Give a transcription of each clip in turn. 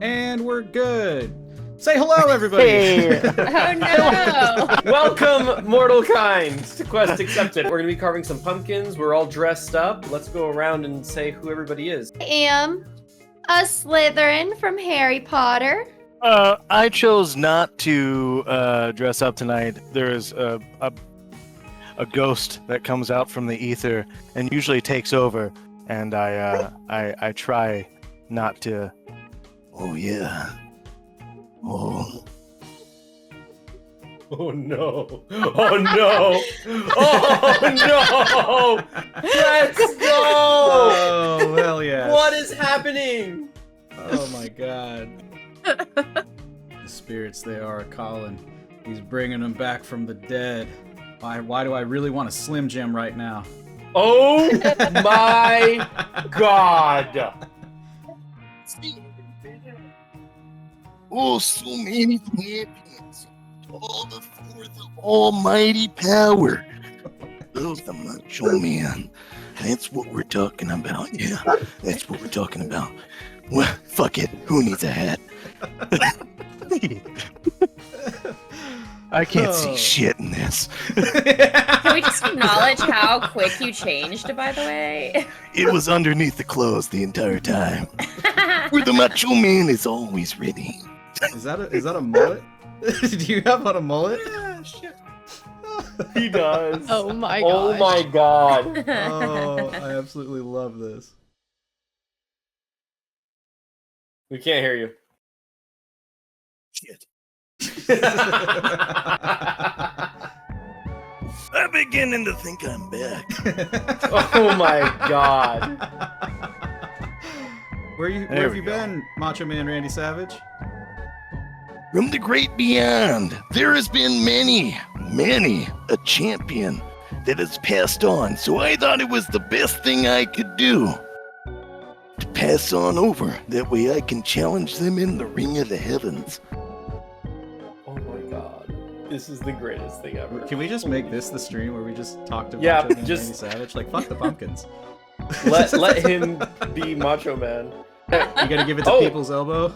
And we're good. Say hello, everybody. Hey. Oh no! Welcome, mortal kind, to Quest Accepted. We're gonna be carving some pumpkins. We're all dressed up. Let's go around and say who everybody is. I am a Slytherin from Harry Potter. I chose not to dress up tonight. There's a ghost that comes out from the ether and usually takes over, and I try not to. Oh yeah. Oh. Oh no! Oh no! Oh no! Let's go! Oh, hell yeah. What is happening? Oh my god. The spirits, they are calling. He's bringing them back from the dead. Why do I really want a Slim Jim right now? Oh my god! Oh, so many champions. All the force of almighty power. Those the macho man. That's what we're talking about. Yeah, that's what we're talking about. Well, fuck it. Who needs a hat? I can't see shit in this. Can we just acknowledge how quick you changed, by the way? It was underneath the clothes the entire time. Where the macho man is always ready. Is that a mullet? Do you have on a mullet? Yeah, shit. He does. Oh my Oh gosh. my god. Oh, I absolutely love this. We can't hear you. Shit. I'm beginning to think I'm back. Oh my god. Where There have we you go. been, Macho Man Randy Savage? From the great beyond, there has been many a champion that has passed on, so I thought it was the best thing I could do to pass on over. That way I can challenge them in the ring of the heavens. Oh my god. This is the greatest thing ever. Can we just make this the stream where we just talk to Yeah, Macho Man just- Randy Savage? Like, fuck the pumpkins. Let him be Macho Man. You gotta give it to Oh. people's elbow.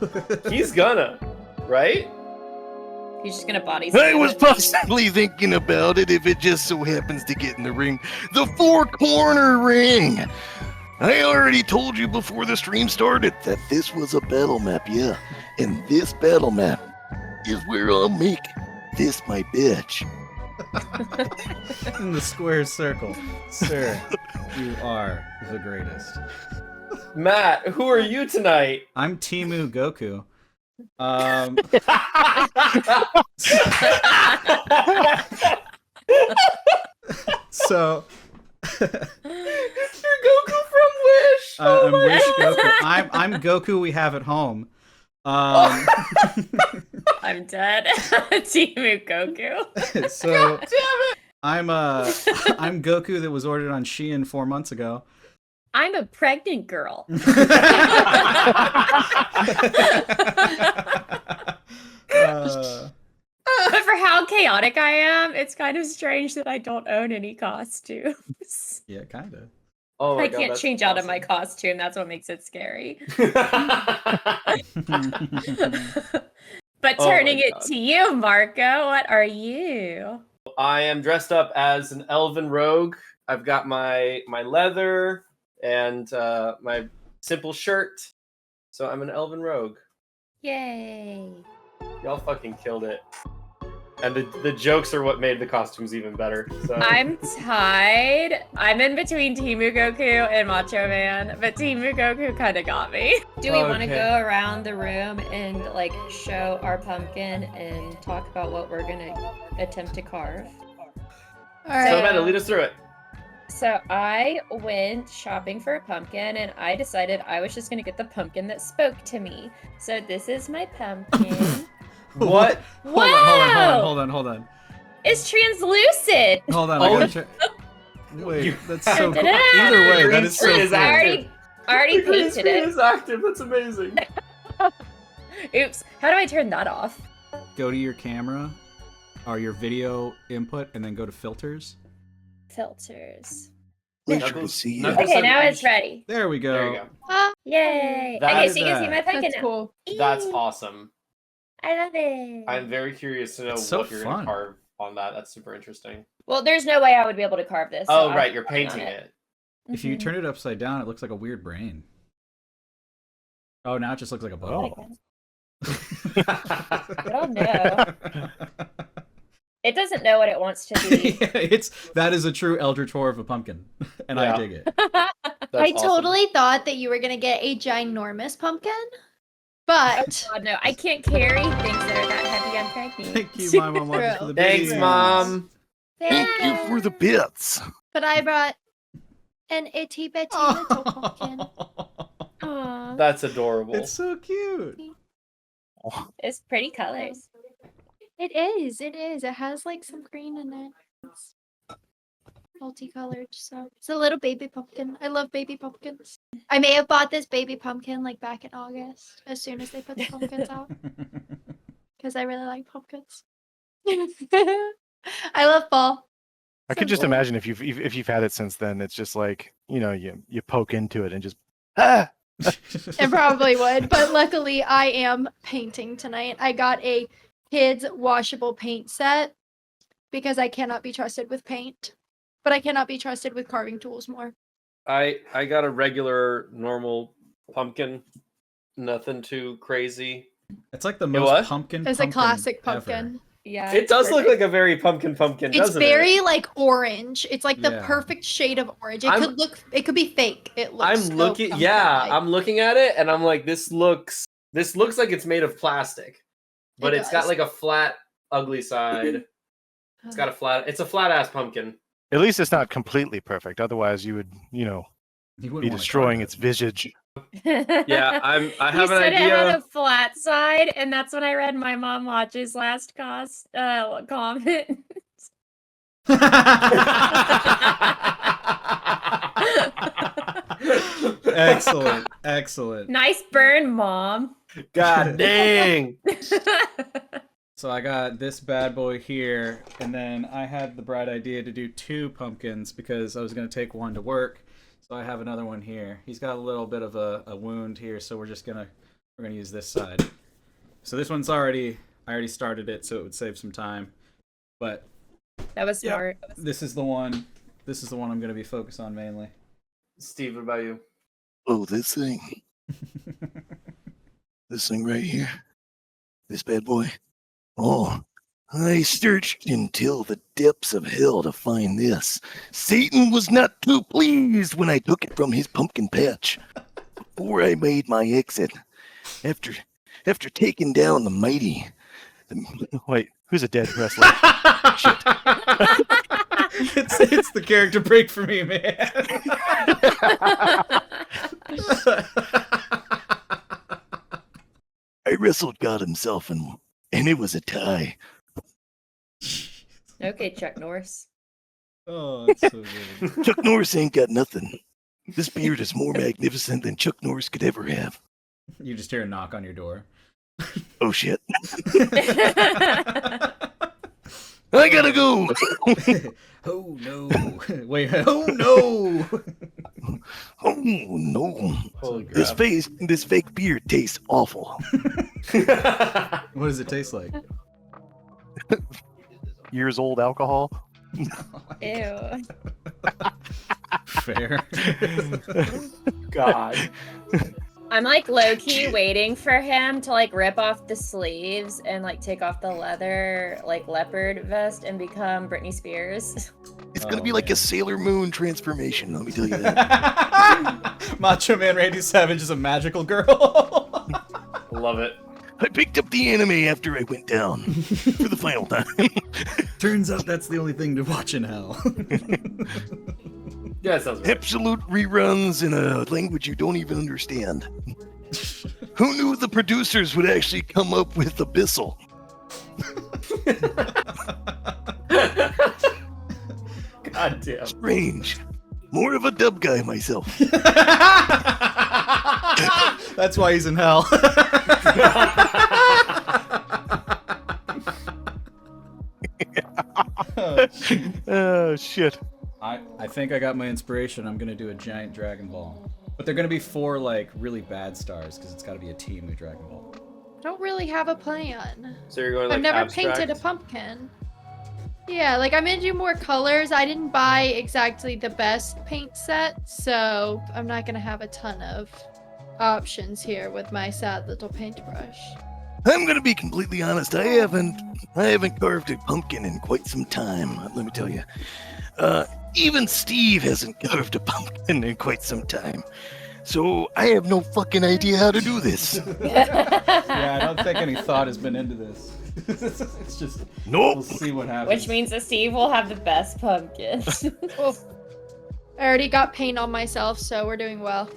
He's gonna, right? He's just gonna body I slam was it. possibly thinking about it if it just so happens to get in the ring. The four-corner ring! I already told you before the stream started that this was a battle map, yeah. And this battle map is where I'll make this my bitch. In the square circle. Sir, you are the greatest. Matt, who are you tonight? I'm Timu Goku. So You're Goku from Wish. Oh I'm my Wish God. Goku. I'm Goku we have at home. I'm dead. Timu Goku. So Damn it! I'm Goku that was ordered on Shein 4 months ago. I'm a pregnant girl. But for how chaotic I am, it's kind of strange that I don't own any costumes. Yeah, kind of. Oh my I God, can't that's change out of my awesome. costume. That's what makes it scary. But Oh my turning it God. to you, Marco, what are you? I am dressed up as an elven rogue. I've got my leather and my simple shirt. So I'm an elven rogue. Yay. Y'all fucking killed it. And the jokes are what made the costumes even better. So. I'm tied. I'm in between Timu Goku and Macho Man, but Timu Goku kind of got me. Do we want to Okay. go around the room and like show our pumpkin and talk about what we're gonna attempt to carve? All So Amanda, lead us through it. So I went shopping for a pumpkin and I decided I was just gonna get the pumpkin that spoke to me. So this is my pumpkin. What? Hold on. It's translucent. Hold on. Oh, I gotta Wait, you- that's so cool. Da-da-da. Either way, that is so Green cool. screen is I already Green painted screen it. is active. That's amazing. Oops. How do I turn that off? Go to your camera or your video input and then go to filters. Filters. Pleasure to see you. Knuckles Okay, said now you it's should- ready. There we go. There you go. Yay! That Okay, is so you can see my pumpkin That's now. cool. That's Eee, awesome. I love it. I'm very curious to know It's so what you're going fun. to carve on that. That's super interesting. Well, there's no way I would be able to carve this. so Oh, I'll right. You're work on painting it. If you Mhm. turn it upside down, it looks like a weird brain. Oh, now it just looks like a bubble. I don't know. It doesn't know what it wants to be. That is a true eldritch horror of a pumpkin, and Yeah. I dig it. That's I awesome. totally thought that you were gonna get a ginormous pumpkin, but God, no, I can't carry things that are that heavy. I'm pregnant. Thank you, my mom, watches for the Thanks, biddies. Mom. Thank you for the bits. But I brought an itty bitty little pumpkin. Aw, That's adorable. It's so cute. it's pretty colors. It is. It is. It has like some green in it. It's multicolored, so it's a little baby pumpkin. I love baby pumpkins. I may have bought this baby pumpkin like back in August, as soon as they put the pumpkins out, because I really like pumpkins. I love fall. I So could just cool. imagine if you've had it since then, it's just like you poke into it and just ah. It probably would, but luckily I am painting tonight. I got a kids washable paint set because I cannot be trusted with paint, but I cannot be trusted with carving tools more. I got a regular, normal pumpkin. Nothing too crazy. It's like the You most what? pumpkin. It's a pumpkin classic ever. pumpkin. Yeah. It does look perfect. like a very pumpkin, It's doesn't very it? like orange. It's like the Yeah. perfect shade of orange. It I'm- could be fake. It looks I'm so looking. pumpkin-like. Yeah, I'm looking at it, and I'm like, this looks like it's made of plastic, but It it's got does. like a flat, ugly side. It's got a flat. It's a flat ass pumpkin. At least it's not completely perfect. Otherwise, you would You wouldn't be wanna destroying carve its visage. Yeah, I You have an said it had idea. a flat side, and that's when I read my mom watches last comment. Excellent, excellent. Nice burn, mom. God dang! So I got this bad boy here, and then I had the bright idea to do 2 pumpkins because I was going to take one to work. So I have another one here. He's got a little bit of a wound here, so we're gonna use this side. So this one's I already started it, so it would save some time. But That was Yeah. smart. this is the one I'm going to be focused on mainly. Steve, what about you? Oh, this thing right here. This bad boy. Oh, I searched until the depths of hell to find this. Satan was not too pleased when I took it from his pumpkin patch. Before I made my exit, after taking down the mighty. Wait, who's a dead wrestler? Shit. it's the character break for me, man. I wrestled God himself, and it was a tie. Okay, Chuck Norris. Oh, that's so good. Chuck Norris ain't got nothing. This beard is more magnificent than Chuck Norris could ever have. You just hear a knock on your door. Oh shit. I gotta go. Oh no! Wait! Oh no! Oh no. Holy This fake beard tastes awful. What does it taste like? Years old alcohol. Ew. Fair. God. I'm like low key waiting for him to like rip off the sleeves and like take off the leather like leopard vest and become Britney Spears. It's gonna Oh, be like man. a Sailor Moon transformation, let me tell you that. Macho Man Randy Savage is a magical girl. Love it. I picked up the anime after I went down for the final time. Turns out that's the only thing to watch in hell. Yeah, that sounds right. Absolute reruns in a language you don't even understand. Who knew the producers would actually come up with Abyssal? God damn. Strange. More of a dub guy myself. That's why he's in hell. Oh, Oh shit. I I think I got my inspiration. I'm gonna do a giant Dragon Ball. But they're gonna be 4 like really bad stars because it's gotta be a team with Dragon Ball. I don't really have a plan. So you're going like I've never abstract? painted a pumpkin. Yeah, like I'm gonna do more colors. I didn't buy exactly the best paint set, so I'm not gonna have a ton of options here with my sad little paintbrush. I'm gonna be completely honest. I haven't carved a pumpkin in quite some time. Let me tell you. Even Steve hasn't carved a pumpkin in quite some time. So I have no fucking idea how to do this. Yeah, I don't think any thought has been into this. It's just Nope. we'll see what happens. Which means that Steve will have the best pumpkin. Oof. I already got paint on myself, so we're doing well.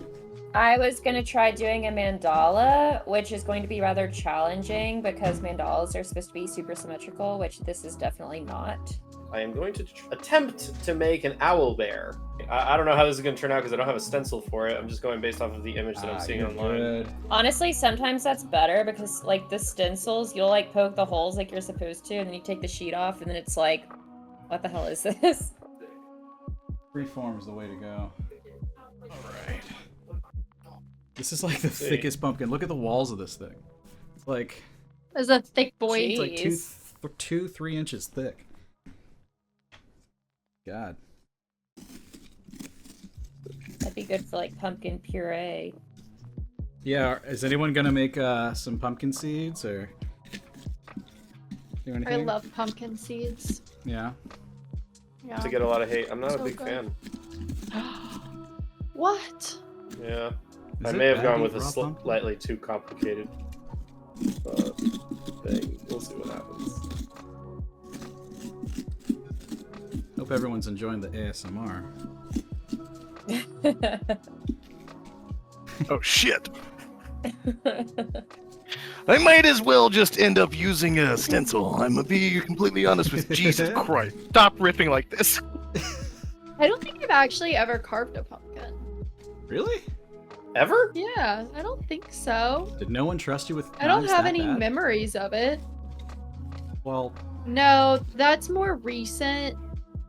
I was gonna try doing a mandala, which is going to be rather challenging because mandalas are supposed to be super symmetrical, which this is definitely not. I am going to attempt to make an owl bear. I don't know how this is going to turn out because I don't have a stencil for it. I'm just going based off of the image that I'm seeing you're online. good. Honestly, sometimes that's better because like the stencils, you'll like poke the holes like you're supposed to, and then you take the sheet off, and then it's like, what the hell is this? Freeform is the way to go. Alright. This is like the thickest pumpkin. Look at the walls of this thing. It's like As a thick boy. Gee. it's like 2-3 inches thick. God. That'd be good for like pumpkin puree. Yeah, is anyone gonna make some pumpkin seeds or do I anything? love pumpkin seeds. Yeah. Yeah. To get a lot of hate. I'm not So a big good. fan. What? Yeah. Is I it may have bad gone to with eat a raw pumpkin? slightly too complicated thing. We'll see what happens. Hope everyone's enjoying the ASMR. Oh shit. I might as well just end up using a stencil. I'm gonna be completely honest with you. Jesus Christ. Stop ripping like this. I don't think I've actually ever carved a pumpkin. Really? Ever? Yeah, I don't think so. Did no one trust you with I don't knives have that any bad? memories of it. Well, No, that's more recent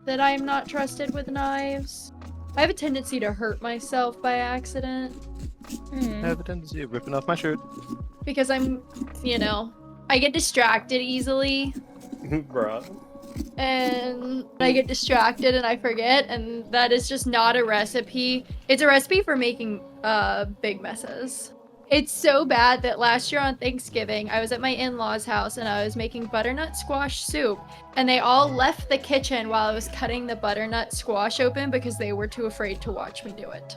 that I'm not trusted with knives. I have a tendency to hurt myself by accident Hmm. I have a tendency of ripping off my shirt. because I'm, I get distracted easily Bruh. and I get distracted and I forget, and that is just not a recipe. It's a recipe for making big messes. It's so bad that last year on Thanksgiving, I was at my in-laws' house and I was making butternut squash soup, and they all left the kitchen while I was cutting the butternut squash open because they were too afraid to watch me do it.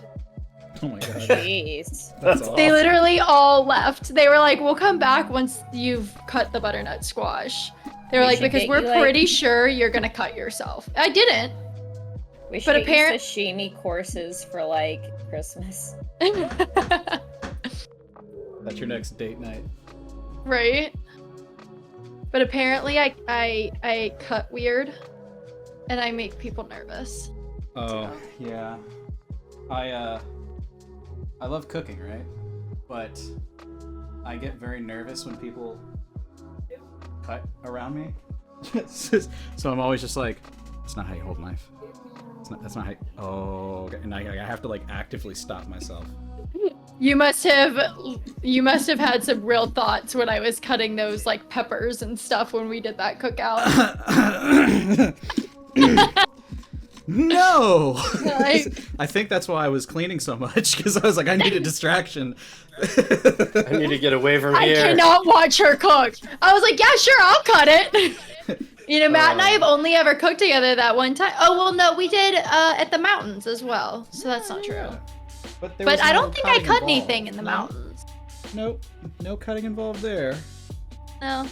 oh my god. Jeez. That's They awesome. They literally all left. They were like, "We'll come back once you've cut the butternut squash." They were We like, should "Because get we're you, like- pretty sure you're gonna cut yourself." I didn't. We should But get you apparent- sashimi courses for like Christmas. That's your next date night. Right. But apparently I cut weird and I make people nervous. Oh, yeah. I love cooking, right? But I get very nervous when people cut around me. So I'm always just like, that's not how you hold a knife. That's not how you... Oh, okay. And I have to like actively stop myself. You must have had some real thoughts when I was cutting those like peppers and stuff when we did that cookout. No! Like- I think that's why I was cleaning so much, because I was like, I need a distraction. I need to get away from I here. cannot watch her cook. I was like, yeah, sure, I'll cut it. Matt and I have only ever cooked together that one time. Oh, well, no, we did at the mountains as well. So that's not true. Yeah. But But I don't think I cutting cut involved. anything in the No. mountains. Nope. No cutting involved there. No.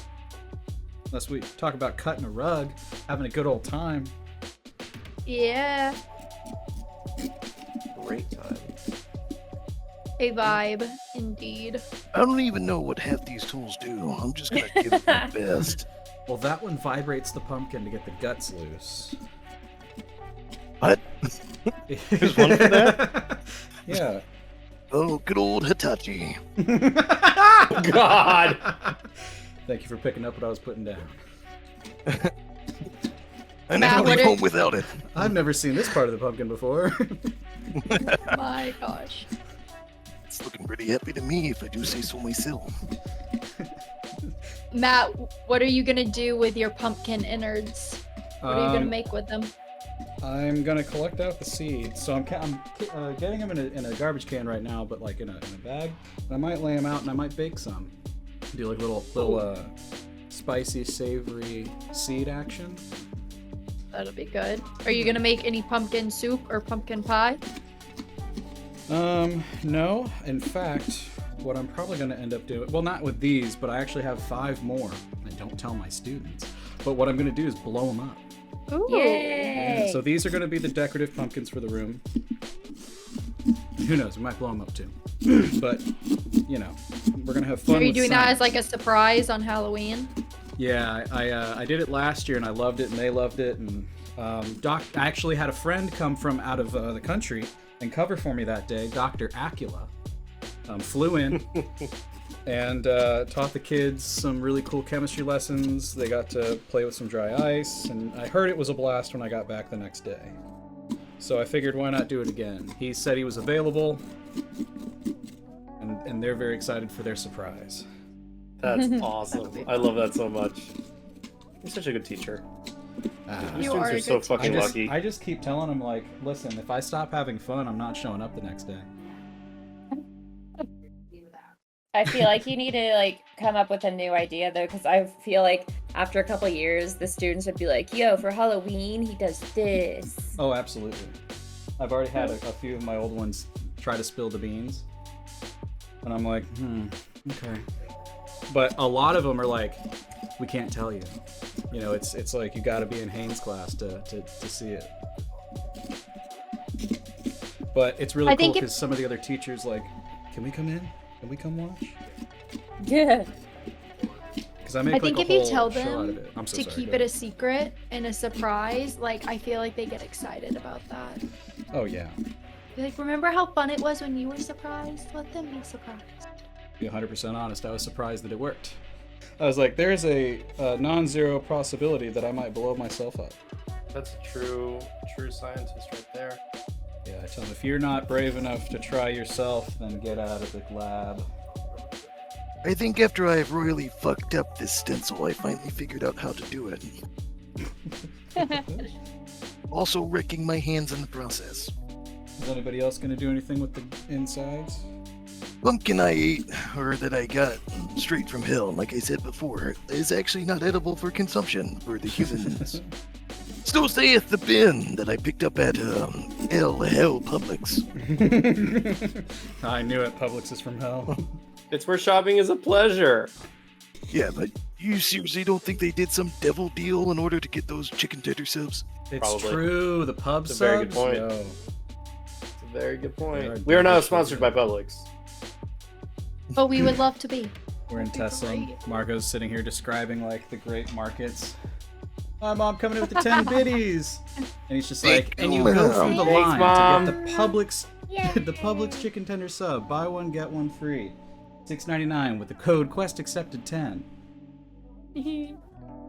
Unless we talk about cutting a rug, having a good old time. Yeah. Great time. A vibe, indeed. I don't even know what half these tools do. I'm just gonna give it my best. Well, that one vibrates the pumpkin to get the guts loose. What? There's one for that? Yeah. Oh, good old Hitachi. God. Thank you for picking up what I was putting down. I Matt, never what leave are- home without it. I've never seen this part of the pumpkin before. My gosh. It's looking pretty happy to me, if I do say so myself. Matt, what are you gonna do with your pumpkin innards? What are you gonna Um, make with them? I'm gonna collect out the seeds. So I'm getting them in a garbage can right now, but like in a bag. And I might lay them out and I might bake some. Do like little spicy, savory seed action. That'll be good. Are you gonna make any pumpkin soup or pumpkin pie? No. In fact, what I'm probably gonna end up doing, well, not with these, but I actually have 5 more. I don't tell my students. But what I'm gonna do is blow them up. Ooh. Yay! So these are gonna be the decorative pumpkins for the room. Who knows? We might blow them up too. But you know, we're gonna have fun. Are you with doing that as science. like a surprise on Halloween? Yeah, I did it last year and I loved it and they loved it and I actually had a friend come from out of the country and cover for me that day. Dr. Acula flew in and taught the kids some really cool chemistry lessons. They got to play with some dry ice and I heard it was a blast when I got back the next day. So I figured why not do it again. He said he was available and they're very excited for their surprise. That's awesome. I love that so much. You're such a good teacher. Your You are students a are so good fucking I lucky. just keep telling him, like, listen, if I stop having fun, I'm not showing up the next day. I feel like you need to like come up with a new idea though, because I feel like after a couple years, the students would be like, "Yo, for Halloween, he does this." Oh, absolutely. I've already had a few of my old ones try to spill the beans. And I'm like, okay. But a lot of them are like, we can't tell you. You know, it's like you got to be in Haynes class to see it. But it's really I cool think because some of the other teachers like, can we come in? Can we come watch? Yeah. Because I make I think like if a you whole tell show out them of it. I'm so to sorry, keep go it a ahead. secret and a surprise, like I feel like they get excited about that. Oh yeah. Be like, remember how fun it was when you were surprised? Let them be surprised. To be 100% honest, I was surprised that it worked. I was like, there's a non-zero possibility that I might blow myself up. That's a true scientist right there. Yeah, I tell them, if you're not brave enough to try yourself, then get out of the lab. I think after I've royally fucked up this stencil, I finally figured out how to do it. Also wrecking my hands in the process. Is anybody else going to do anything with the insides? Pumpkin I ate, or that I got straight from hell, like I said before, is actually not edible for consumption for the humans. So saith the bin that I picked up at hell Publix. I knew it. Publix is from hell. It's where shopping is a pleasure. Yeah, but you seriously don't think they did some devil deal in order to get those chicken tender subs? It's Probably. true. The pub It's a very good subs? point. Yo. It's a very good They are point. We are not delicious. sponsored by Publix. But we would love to be. We're in That'd be Tesla. great. Marco's sitting here describing like the great markets. My mom coming in with the 10 biddies. And he's just like, and you go through the Thanks, line Mom. to get the Publix the Publix chicken tender sub. Buy one, get one free. $6.99 with the code QuestAccepted10.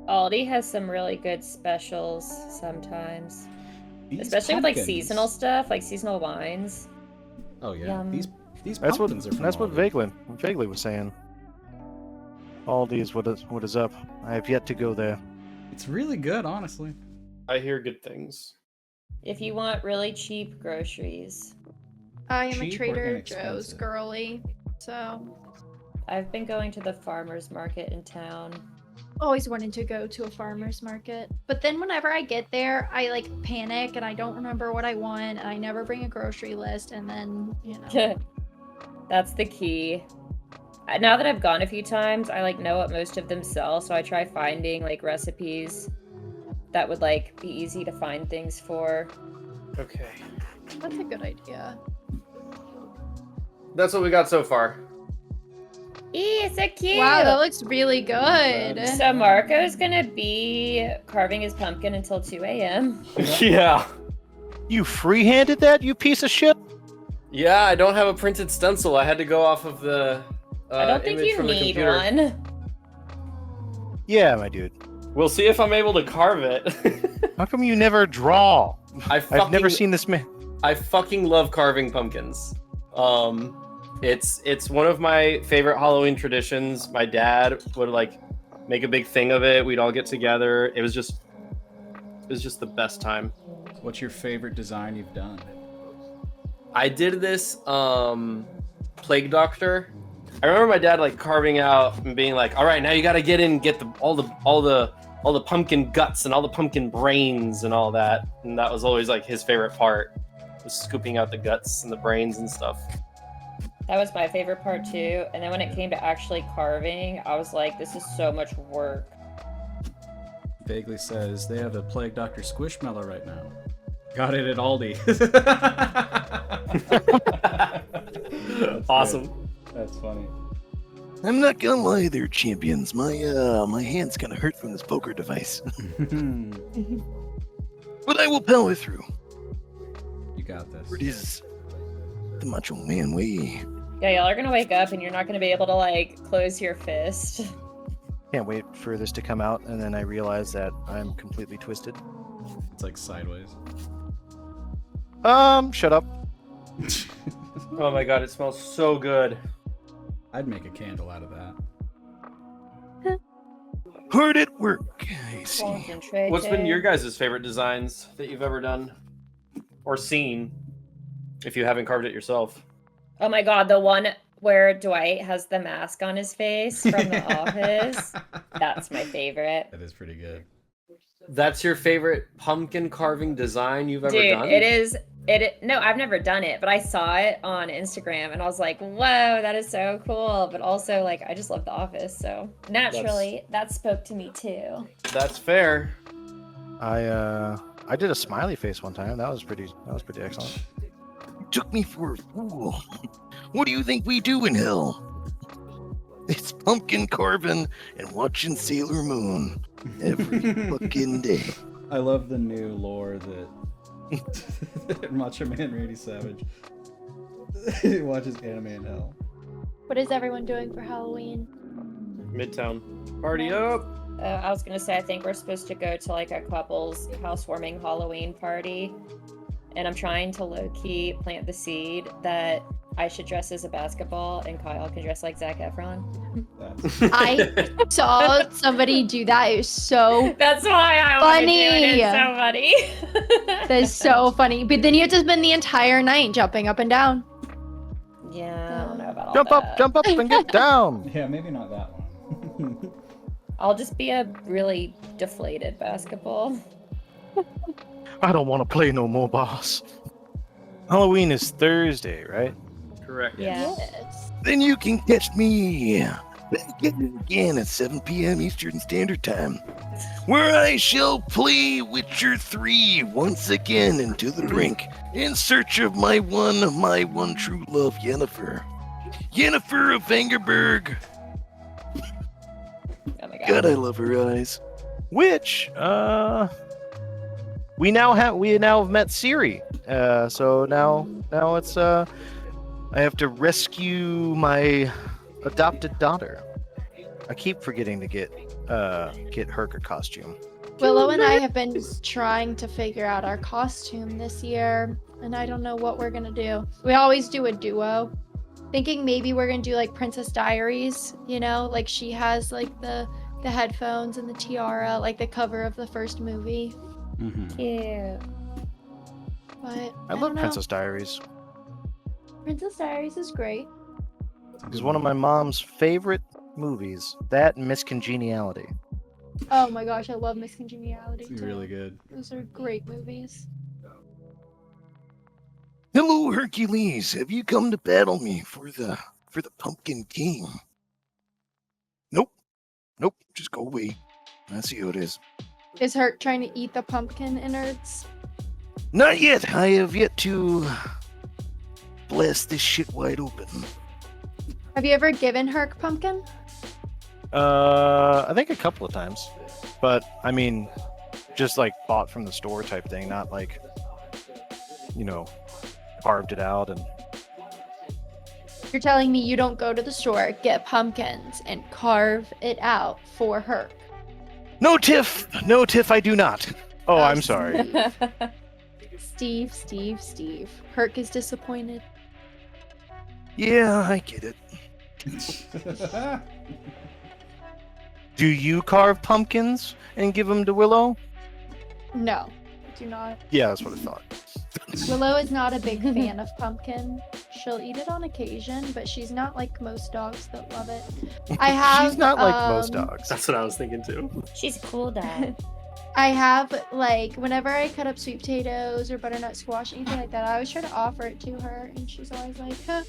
Aldi has some really good specials sometimes, These especially with like pumpkins. seasonal stuff, like seasonal wines. Oh yeah, Yum. these That's what pumpkins are from that's what Aldi. Vaguely was saying. Aldi is what is up. I have yet to go there. It's really good, honestly. I hear good things. If you want really cheap groceries, I am a Cheap or Trader inexpensive? Joe's girly, so I've been going to the farmers market in town. always wanted to go to a farmer's market. But then whenever I get there, I like panic and I don't remember what I want and I never bring a grocery list and then, you know. That's the key. Now that I've gone a few times, I like know what most of them sell, so I try finding like recipes that would like be easy to find things for. Okay. That's a good idea. That's what we got so far. Eee, so cute! Wow, that looks really good. So Marco's gonna be carving his pumpkin until 2 a.m. Yeah. You free-handed that, you piece of shit? Yeah, I don't have a printed stencil. I had to go off of the I don't think image you from the need computer. one. Yeah, my dude. We'll see if I'm able to carve it. How come you never draw? I've never seen this man. I fucking love carving pumpkins. It's one of my favorite Halloween traditions. My dad would like make a big thing of it. We'd all get together. It was just the best time. What's your favorite design you've done? I did this plague doctor. I remember my dad like carving out and being like, "All right, now you got to get in and get all the pumpkin guts and all the pumpkin brains and all that." And that was always like his favorite part, was scooping out the guts and the brains and stuff. That was my favorite part too. And then when it came to actually carving, I was like, this is so much work. Vaguely says they have a Plague Doctor Squishmallow right now. Got it at Aldi. Awesome. That's funny. I'm not gonna lie there, champions. My hand's gonna hurt from this poker device. But I will power through. You got this. It is the Macho Man way. Yeah, y'all are gonna wake up and you're not gonna be able to like close your fist. Can't wait for this to come out, and then I realize that I'm completely twisted. It's like sideways. Shut up. Oh my god, it smells so good. I'd make a candle out of that. Hard at work, I see. Concentrate. What's been your guys' favorite designs that you've ever done or seen, if you haven't carved it yourself? Oh my god, the one where Dwight has the mask on his face from The Office. That's my favorite. That is pretty good. That's your favorite pumpkin carving design you've ever Dude, done? it is. No, I've never done it, but I saw it on Instagram and I was like, whoa, that is so cool. But also, like, I just love The Office, so naturally, that spoke to me too. That's fair. I did a smiley face one time. That was pretty excellent. You took me for a fool. What do you think we do in hell? It's pumpkin carving and watching Sailor Moon every fucking day. I love the new lore that Macho Man Randy Savage watches anime in hell. What is everyone doing for Halloween? Midtown. Party up! I was gonna say, I think we're supposed to go to like a couple's housewarming Halloween party. And I'm trying to low-key plant the seed that I should dress as a basketball and Kyle can dress like Zac Efron. I saw somebody do that. It was so That's why I want to do it. funny. It's so funny. That's so funny. But then you have to spend the entire night jumping up and down. Yeah, I don't know about all Jump that. up, and get down. Yeah, maybe not that one. I'll just be a really deflated basketball. I don't want to play no more, boss. Halloween is Thursday, right? Correct. Yeah. Yes. Then you can catch me back again at 7 p.m. Eastern Standard Time, where I shall play Witcher 3 once again into the brink in search of my one true love, Yennefer. Yennefer of Vangerberg. Oh my god. God, I love her eyes. Which, we now have met Ciri. So now it's I have to rescue my adopted daughter. I keep forgetting to get her a costume. Willow and I have been trying to figure out our costume this year, and I don't know what we're gonna do. We always do a duo. Thinking maybe we're gonna do like Princess Diaries, you know, like she has like the headphones and the tiara, like the cover of the first movie. Mm-hmm. Cute. But I don't love know. Princess Diaries. Princess Diaries is great. It's one of my mom's favorite movies. That and Miss Congeniality. Oh my gosh, I love Miss Congeniality It's too. really good. Those are great movies. Hello, Hercules. Have you come to battle me for the Pumpkin King? Nope. Just go away. I see how it is. Is Herc trying to eat the pumpkin innards? Not yet. I have yet to blast this shit wide open. Have you ever given Herc pumpkin? I think a couple of times, but I mean, just like bought from the store type thing, not like, carved it out and. You're telling me you don't go to the store, get pumpkins, and carve it out for Herc? No, Tiff. No, Tiff, I do not. Oh, I'm sorry. Steve. Herc is disappointed. Yeah, I get it. Do you carve pumpkins and give them to Willow? No, do not. Yeah, that's what I thought. Willow is not a big fan of pumpkin. She'll eat it on occasion, but she's not like most dogs that love it. I have. She's not like most dogs. That's what I was thinking too. She's a cool dog. I have, like, whenever I cut up sweet potatoes or butternut squash, anything like that, I always try to offer it to her, and she's always like, huh,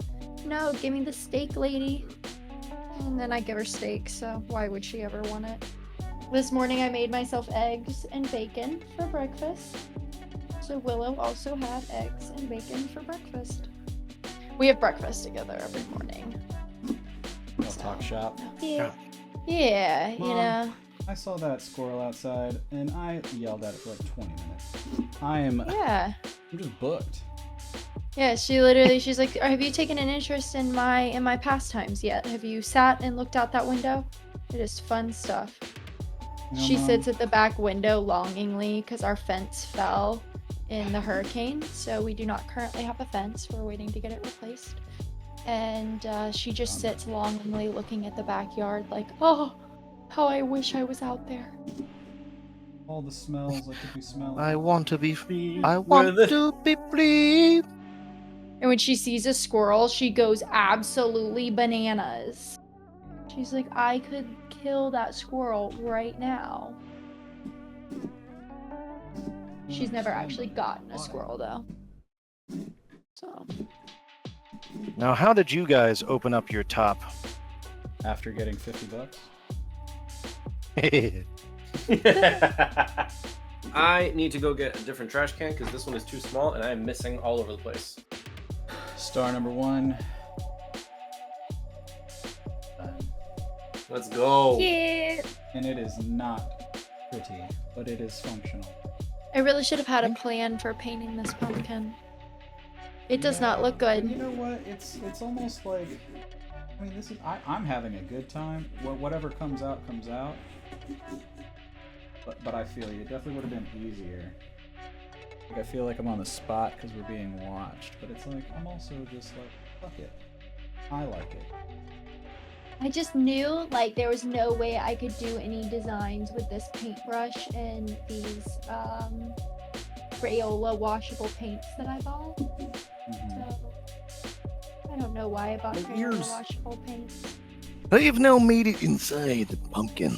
no, give me the steak, lady. And then I give her steak, so why would she ever want it? This morning I made myself eggs and bacon for breakfast. So Willow also had eggs and bacon for breakfast. We have breakfast together every morning. I'll talk shop. Yeah, yeah, you Mom. know. I saw that squirrel outside, and I yelled at it for like 20 minutes. I'm just booked. Yeah, she's like, have you taken an interest in my pastimes yet? Have you sat and looked out that window? It is fun stuff. You know, She Mom, sits at the back window longingly because our fence fell in the hurricane, so we do not currently have a fence. We're waiting to get it replaced. And she just sits longingly looking at the backyard like, oh, how I wish I was out there. all the smells I could be smelling. I want to be Free. I want to be free. And when she sees a squirrel, she goes absolutely bananas. She's like, I could kill that squirrel right now. She's never actually gotten a squirrel though. So Now, how did you guys open up your top? After getting $50. I need to go get a different trash can because this one is too small and I am missing all over the place. Star number 1. Done. Let's go. Cute. And it is not pretty, but it is functional. I really should have had a plan for painting this pumpkin. It does not look You good. know what? It's almost like, I mean, this is I'm having a good time. Whatever comes out comes out. But I feel you. It definitely would have been easier. Like, I feel like I'm on the spot because we're being watched, but it's like I'm also just like, fuck it. I like it. I just knew like there was no way I could do any designs with this paintbrush and these Crayola washable paints that I bought. Mhm. So I don't know why I bought My Crayola ears. washable paints. I have now made it inside the pumpkin.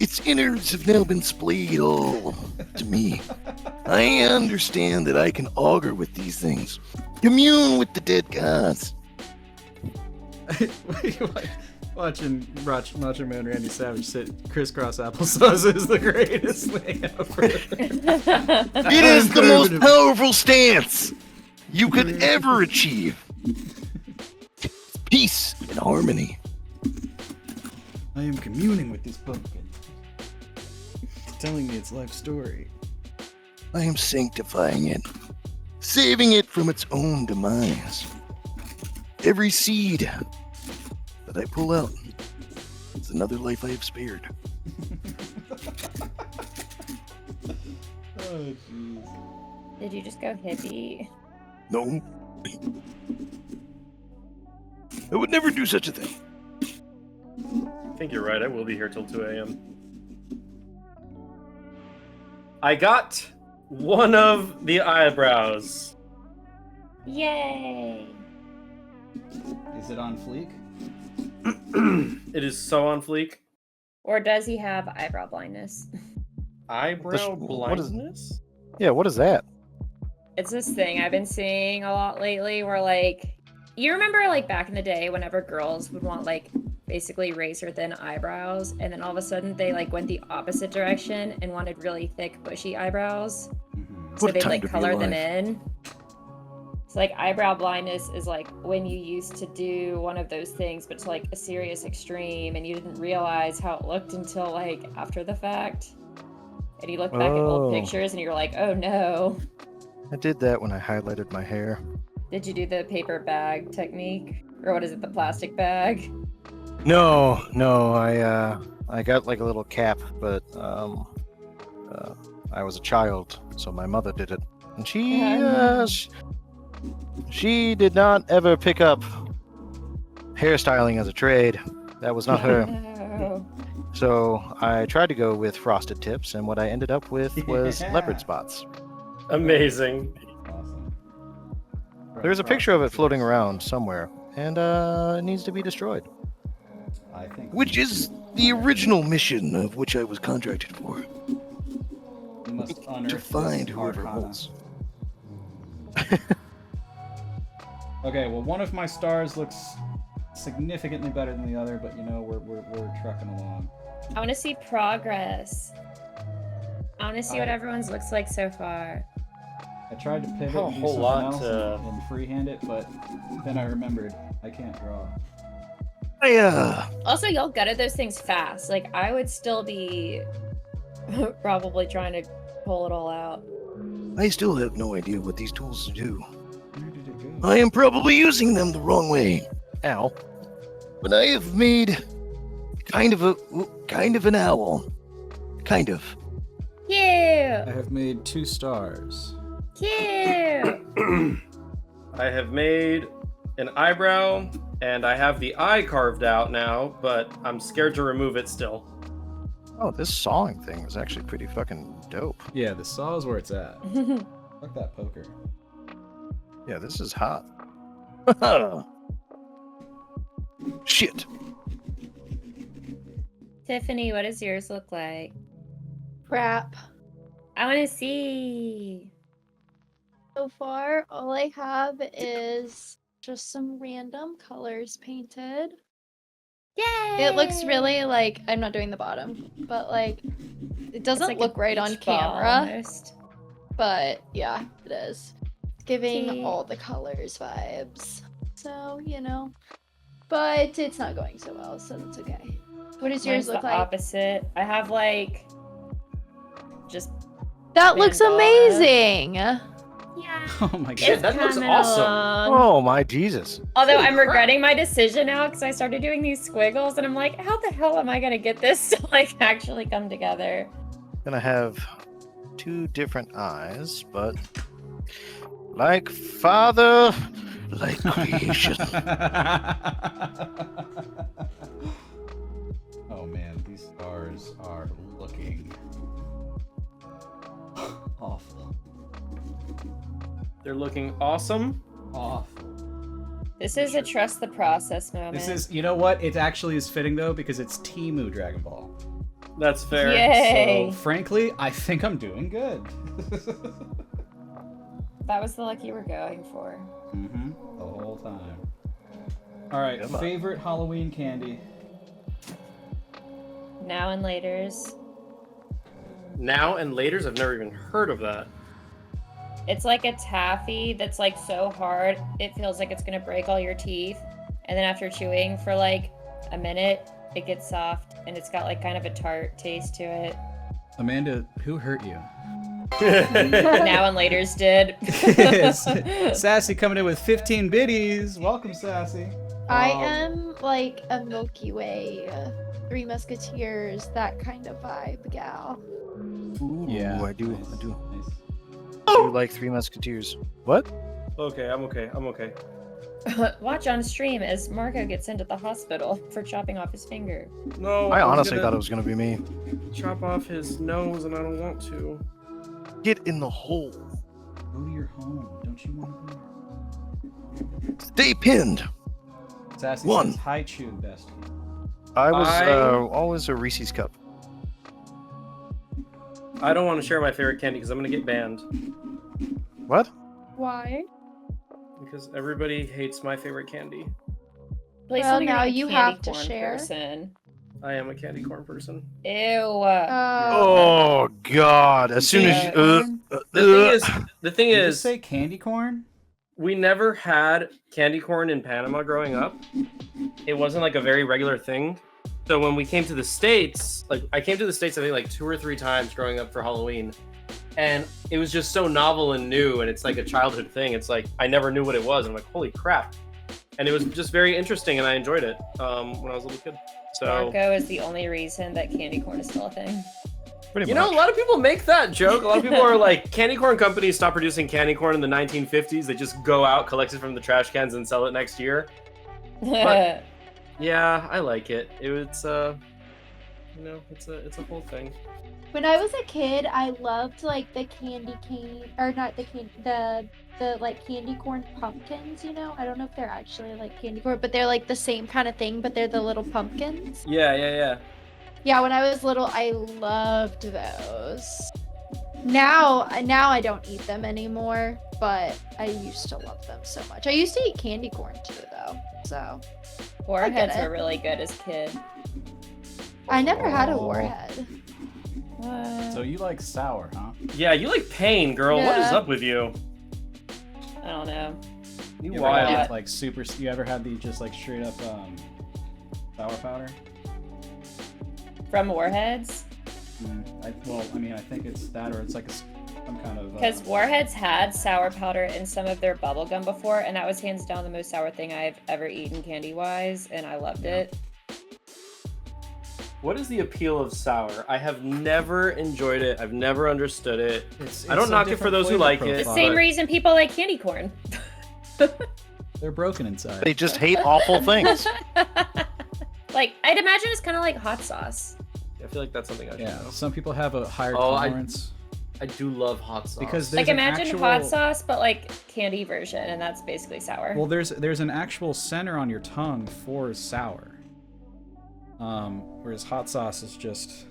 Its innards have now been splayed all to me. I understand that I can augur with these things, commune with the dead gods. Watching Macho Man Randy Savage sit crisscross applesauce is the greatest thing ever. It is the most powerful stance you could ever achieve. Peace and harmony. I am communing with this pumpkin. It's telling me its life story. I am sanctifying it, saving it from its own demise. Every seed that I pull out is another life I have spared. Oh, jeez. Did you just go hippie? No. I would never do such a thing. I think you're right. I will be here till 2 a.m. I got one of the eyebrows. Yay! Is it on fleek? It is so on fleek. Or does he have eyebrow blindness? Eyebrow What is- blindness? Yeah, what is that? It's this thing I've been seeing a lot lately where, like, you remember, like, back in the day whenever girls would want, like, basically razor thin eyebrows, and then all of a sudden they, like, went the opposite direction and wanted really thick, bushy eyebrows. Mm-hmm. So What a they'd, time like, to be color them alive. in. So, like, eyebrow blindness is, like, when you used to do one of those things, but to, like, a serious extreme, and you didn't realize how it looked until, like, after the fact. And you look back at old Oh. pictures and you're like, oh no. I did that when I highlighted my hair. Did you do the paper bag technique? Or what is it, the plastic bag? No, I I got like a little cap, but I was a child, so my mother did it, and she did not ever pick up hairstyling as a trade. That was not her. No. So I tried to go with frosted tips, and what I ended up with was leopard spots. Amazing. Awesome. There's a picture of it floating around somewhere, and it needs to be destroyed. I think. Which is the original mission of which I was contracted for. You must unearth To this find whoever arcana. holds. Okay, well, one of my stars looks significantly better than the other, but you know we're trucking along. I want to see progress. I want to see what everyone's looks like so far. I tried to pivot A and do whole something lot else to- and freehand it, but then I remembered I can't draw. Also, y'all gutted those things fast. Like, I would still be probably trying to pull it all out. I still have no idea what these tools do. Where did it go? I am probably using them the wrong way. Ow. But I have made kind of an owl. Kind of. Cute! I have made 2 stars. Cute! I have made an eyebrow, and I have the eye carved out now, but I'm scared to remove it still. Oh, this sawing thing is actually pretty fucking dope. Yeah, the saw is where it's at. Fuck that poker. Yeah, this is hot. Shit. Tiffany, what does yours look like? Crap. I want to see. So far, all I have is just some random colors painted. Yay! It looks really like I'm not doing the bottom, but like it It's doesn't like a look right on beach ball camera. almost. But yeah, it is. It's giving See? all the colors vibes. So, you know. But it's not going so well, so that's okay. What does yours Mine's look the like? opposite. I have like just That looks mandala. amazing. yeah. Oh my Shit, god. that looks coming awesome. along. Oh my Jesus. Although Holy I'm crap. regretting my decision now because I started doing these squiggles and I'm like, how the hell am I gonna get this to like actually come together? Gonna have 2 different eyes, but like father, Like creation. Oh man, these stars are looking awful. They're looking awesome. Awful. This is a trust the process moment. This is, you know what? It actually is fitting though because it's Temu Dragon Ball. That's fair. Yay! So frankly, I think I'm doing good. That was the look you were going for. Mm-hmm. The whole time. All right, Come on. favorite Halloween candy. Now and laters. Now and laters, I've never even heard of that. It's like a taffy that's like so hard it feels like it's gonna break all your teeth. And then after chewing for like a minute, it gets soft and it's got like kind of a tart taste to it. Amanda, who hurt you? Now and laters did. Sassy coming in with 15 biddies. Welcome, Sassy. I am like a Milky Way, Three Musketeers, that kind of vibe gal. ooh, Yeah. I do Nice. Nice. do like Three Musketeers. What? Okay, I'm okay. I'm okay. Watch on stream as Marco gets into the hospital for chopping off his finger. No, I was honestly gonna thought it was gonna be me. chop off his nose, and I don't want to. Get in the hole. Go to your home. Don't you want to be? Stay pinned. Sassy One. says hi, chew best. I was I- always a Reese's cup. I don't want to share my favorite candy because I'm gonna get banned. What? Why? Because everybody hates my favorite candy. Please Well, tell me you're now not a you candy have to corn share. Person. I am a candy corn person. Ew. Oh God! As soon as you, The thing Did you is, just say candy corn? we never had candy corn in Panama growing up. It wasn't like a very regular thing. So when we came to the States, like I came to the States, I think like 2 or 3 times growing up for Halloween. And it was just so novel and new. And it's like a childhood thing. It's like, I never knew what it was. I'm like, holy crap. and it was just very interesting, and I enjoyed it when I was a little kid. So Marco is the only reason that candy corn is still a thing. Pretty you much. know, a lot of people make that joke. A lot of people are like, candy corn companies stopped producing candy corn in the 1950s. They just go out, collect it from the trash cans, and sell it next year. But- Yeah, I like it. It's you know, it's a whole thing. When I was a kid, I loved like the candy cane, or not the candy, the like candy corn pumpkins. You know, I don't know if they're actually like candy corn, but they're like the same kind of thing, but they're the little pumpkins. Yeah. Yeah, when I was little, I loved those. Now I don't eat them anymore, but I used to love them so much. I used to eat candy corn too, though. So Warheads it. were really good as kid. I never had a warhead. So you like sour, huh? Yeah, you like pain, girl. What is Yeah. up with you? I don't know. You You ever had, wild. like super? You ever had the just like straight up sour powder? From Warheads? I think it's that, or it's like some kind of. Because Warheads had sour powder in some of their bubblegum before, and that was hands down the most sour thing I've ever eaten candy-wise, and I loved it. What is the appeal of sour? I have never enjoyed it. I've never understood it. I don't a knock it for different those who flavor like it. The profile. same but- reason people like candy corn. They're broken inside. They just hate awful things. Like, I'd imagine it's kind of like hot sauce. I feel like that's something I should Yeah, know. some people have a higher Oh, tolerance I do love hot sauce. because Like, there's an imagine actual, hot sauce, but like candy version, and that's basically sour. Well, there's an actual center on your tongue for sour. Whereas hot sauce is just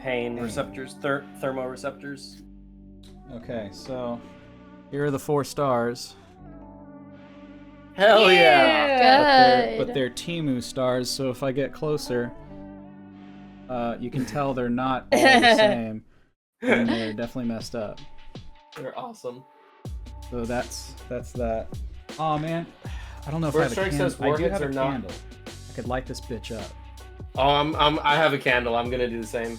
pain receptors, thermoreceptors. okay. So here are the 4 stars. Hell yeah! Good. But they're Temu stars. So if I get closer, you can tell they're not all the same, and they're definitely messed up. They're awesome. So that's that. Oh man, I don't know if Where I have a Strike candle. says I do warheads have a are not- candle. I could light this bitch up. Oh, I have a candle. I'm gonna do the same.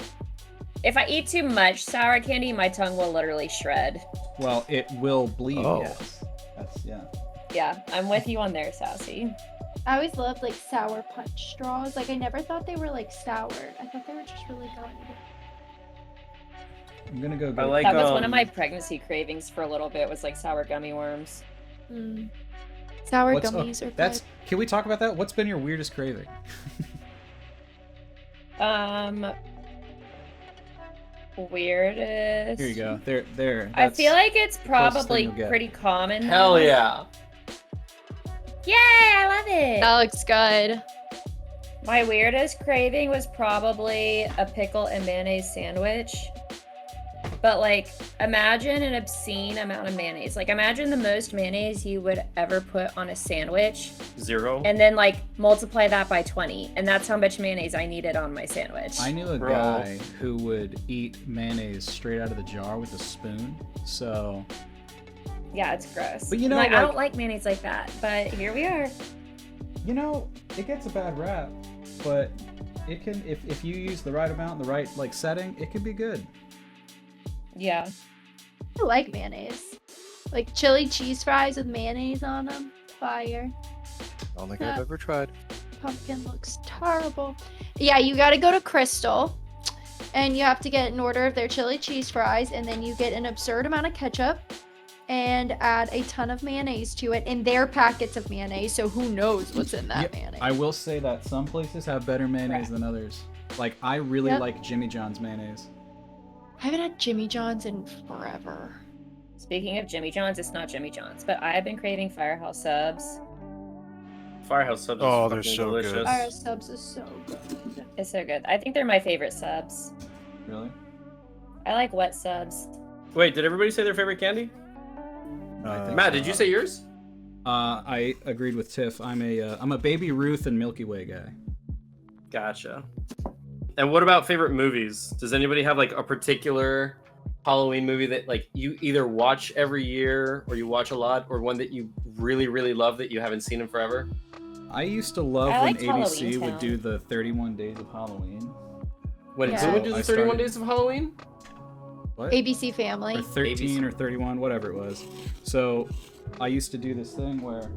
If I eat too much sour candy, my tongue will literally shred. Well, it will bleed. Oh. Yes. That's yeah. Yeah, I'm with you on there, Sassy. I always loved like sour punch straws. Like I never thought they were like sour. I thought they were just really good. I'm gonna go. Get I a like, That was one of um, my pregnancy cravings for a little bit, was like sour gummy worms. Mm. Sour What's- gummies are That's. good. Can we talk about that? What's been your weirdest craving? Weirdest. Here you go. There. I That's- feel like it's thing probably you'll get. pretty common. Hell now. yeah! Yay, I love it. That looks good. My weirdest craving was probably a pickle and mayonnaise sandwich. But like, imagine an obscene amount of mayonnaise. Like, imagine the most mayonnaise you would ever put on a sandwich, 0. and then like multiply that by 20, and that's how much mayonnaise I needed on my sandwich. I knew a Bro. guy who would eat mayonnaise straight out of the jar with a spoon. So Yeah, it's gross. But you know, like, I like- don't like mayonnaise like that. But here we are. you know, it gets a bad rap, but it can if you use the right amount, the right like setting, it can be good. Yeah. I like mayonnaise. Like chili cheese fries with mayonnaise on them. Fire. I don't think I've ever tried. Pumpkin looks terrible. Yeah, you gotta go to Crystal and you have to get an order of their chili cheese fries, and then you get an absurd amount of ketchup and add a ton of mayonnaise to it in their packets of mayonnaise, so who knows what's in that Yeah, mayonnaise. I will say that some places have better mayonnaise than others. Like I really Yep. like Jimmy John's mayonnaise. I haven't had Jimmy John's in forever. Speaking of Jimmy John's, it's not Jimmy John's, but I have been craving Firehouse subs. Firehouse subs. Oh, is they're fucking so good. delicious. Our subs is so good. It's so good. I think they're my favorite subs. Really? I like wet subs. Wait, did everybody say their favorite candy? I think Matt, so. did you say yours? I agreed with Tiff. I'm a Baby Ruth and Milky Way guy. Gotcha. And what about favorite movies? Does anybody have like a particular Halloween movie that like you either watch every year or you watch a lot, or one that you really, really love that you haven't seen in forever? I used to love I when liked ABC Halloween would Town. do the 31 Days of Halloween. When Yeah. who would do So the I 31 started- Days of Halloween? What? ABC Family. Or 13 or 31, whatever it was. So I used to do this thing where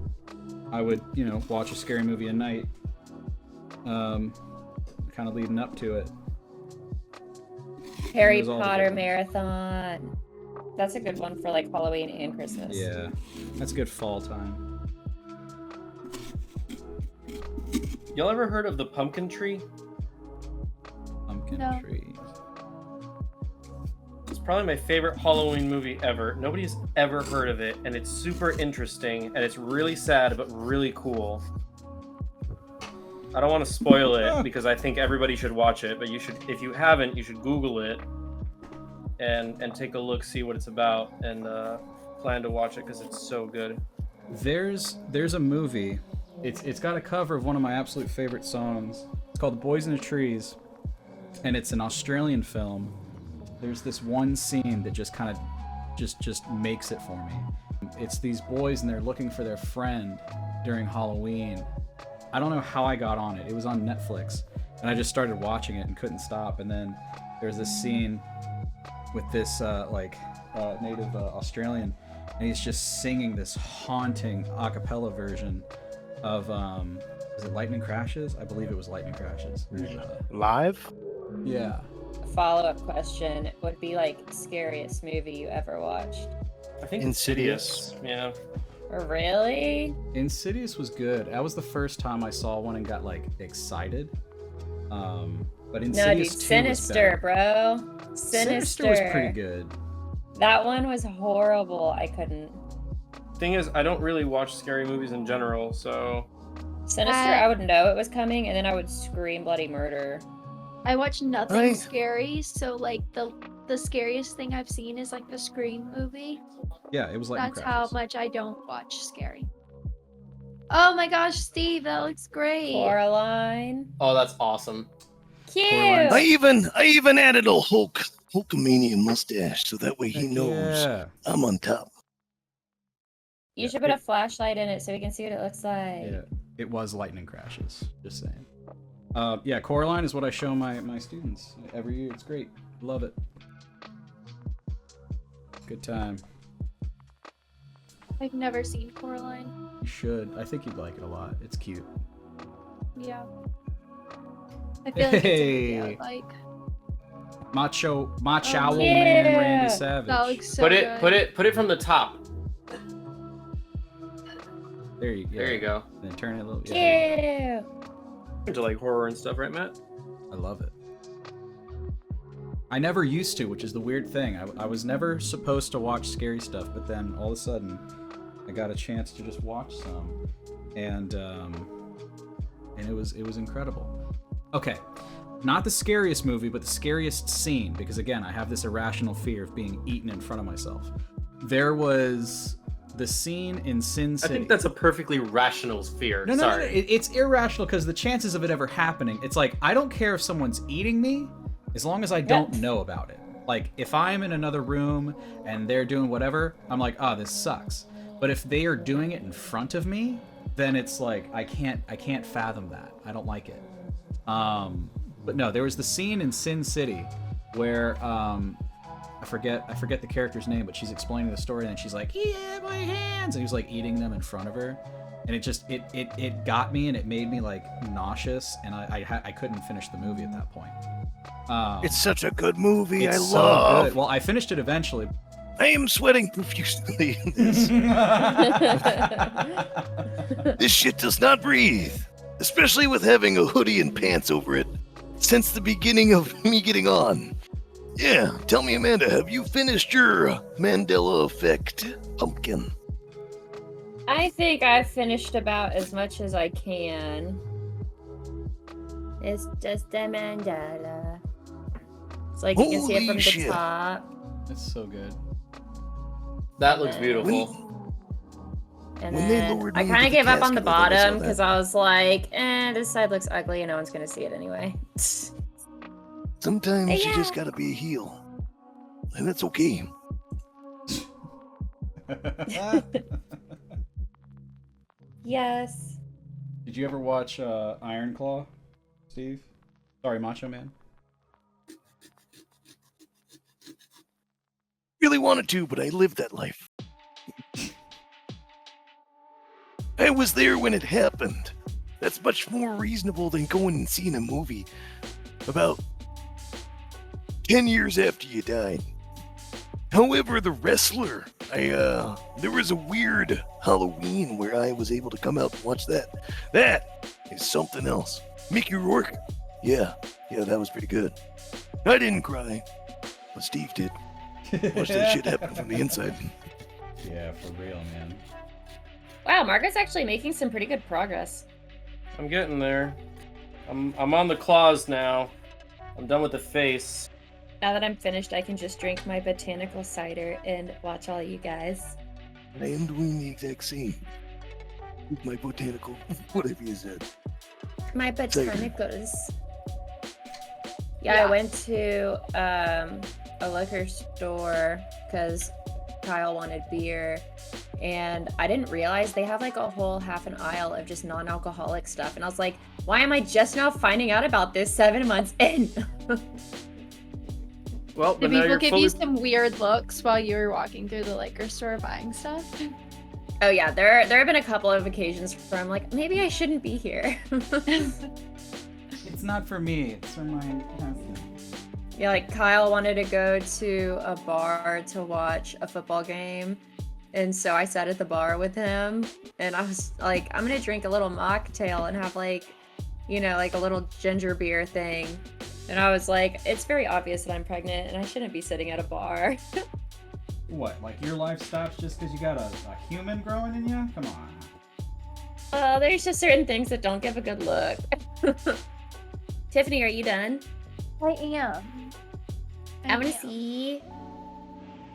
I would, watch a scary movie a night, kind of leading up to it. Harry It was all Potter good. marathon. That's a good one for like Halloween and Christmas. Yeah, that's a good fall time. Y'all ever heard of the pumpkin tree? Pumpkin No. tree. It's probably my favorite Halloween movie ever. Nobody's ever heard of it, and it's super interesting, and it's really sad but really cool. I don't want to spoil it because I think everybody should watch it, but you should, if you haven't, you should Google it and take a look, see what it's about, and plan to watch it because it's so good. There's a movie. It's got a cover of one of my absolute favorite songs. It's called "The Boys in the Trees," and it's an Australian film. There's this one scene that just kind of just makes it for me. It's these boys and they're looking for their friend during Halloween. I don't know how I got on it. It was on Netflix, and I just started watching it and couldn't stop. And then there's this scene with this native Australian, and he's just singing this haunting a cappella version of is it Lightning Crashes? I believe it was Lightning Crashes. Live? Yeah. Follow-up question would be like scariest movie you ever watched. I think Insidious. Yeah. Really? Insidious was good. That was the first time I saw one and got like excited. But Insidious No, dude, 2 was Sinister, better. bro. Sinister was pretty good. That one was horrible. I couldn't. Thing is, I don't really watch scary movies in general, so Sinister, I would know it was coming, and then I would scream bloody murder. I watch nothing Right. scary, so like the scariest thing I've seen is like the Scream movie. Yeah, it was like That's how much I don't watch scary. Oh my gosh, Steve, that looks great. Coraline. oh, that's awesome. Cute. Coraline. I even added a Hulkamanian mustache so that way he knows Yeah. I'm on top. You should put a flashlight in it so we can see what it looks like. Yeah. It was Lightning Crashes. Just saying. Yeah, Coraline is what I show my students every year. It's great. Love it. Good time. I've never seen Coraline. You should. I think you'd like it a lot. It's cute. Yeah. I feel like it's a movie I Hey. would like. Macho Oh, Man yeah. Randy Savage. That looks so put good. it from the top. There you go. There you go. Then turn it a little. Cute. Yeah, Into like horror and stuff, right, Matt? I love it. I never used to, which is the weird thing. I was never supposed to watch scary stuff, but then all of a sudden, I got a chance to just watch some, and it was incredible. Okay, not the scariest movie, but the scariest scene, because again, I have this irrational fear of being eaten in front of myself. There was the scene in Sin I City. think that's a perfectly rational fear. No, Sorry. it's irrational because the chances of it ever happening, it's like, I don't care if someone's eating me, as long as I don't know about it. Like, if I'm in another room and they're doing whatever, I'm like, oh, this sucks. But if they are doing it in front of me, then it's like, I can't fathom that. I don't like it. But no, there was the scene in Sin City where, I forget the character's name, but she's explaining the story, and then she's like, "Yeah, my hands," and he was like eating them in front of her, and it just it got me, and it made me like nauseous, and I couldn't finish the movie at that point. It's such a good movie. It's I so love. good. Well, I finished it eventually. I am sweating profusely in this. This shit does not breathe, especially with having a hoodie and pants over it since the beginning of me getting on. Yeah, tell me, Amanda, have you finished your Mandela Effect pumpkin? I think I've finished about as much as I can. It's just a mandala. It's like you can see it Holy from the shit. top. It's so good. That looks When- beautiful. And When they then lowered I me kind into of the gave up on the casket, I thought I saw bottom that. because I was like, this side looks ugly and no one's going to see it anyway. Sometimes you Yeah. just gotta be a heel, and that's okay. Yes. Did you ever watch Iron Claw, Steve? Sorry, Macho Man. Really wanted to, but I lived that life. I was there when it happened. That's much more reasonable than going and seeing a movie about 10 years after you died. However, the wrestler, there was a weird Halloween where I was able to come out and watch that. That is something else. Mickey Rourke, yeah, that was pretty good. I didn't cry, but Steve did. Watch that shit happen from the inside. Yeah, for real, man. Wow, Margaret's actually making some pretty good progress. I'm getting there. I'm on the claws now. I'm done with the face. Now that I'm finished, I can just drink my botanical cider and watch all you guys. I am doing the exact same. With my botanical, whatever you said. My botanicals. Yeah, I went to a liquor store because Kyle wanted beer, and I didn't realize they have like a whole half an aisle of just non-alcoholic stuff, and I was like, why am I just now finding out about this 7 months in? Well, Did but now people you're give fully... you some weird looks while you were walking through the liquor store buying stuff? Oh yeah, there have been a couple of occasions where I'm like, maybe I shouldn't be here. It's not for me. It's for my husband. Yeah, like Kyle wanted to go to a bar to watch a football game. And so I sat at the bar with him and I was like, I'm gonna drink a little mocktail and have like, you know, like a little ginger beer thing. And I was like, it's very obvious that I'm pregnant and I shouldn't be sitting at a bar. What, like your life stops just because you got a human growing in you? Come on. Well, there's just certain things that don't give a good look. Tiffany, are you done? I am. I want to see.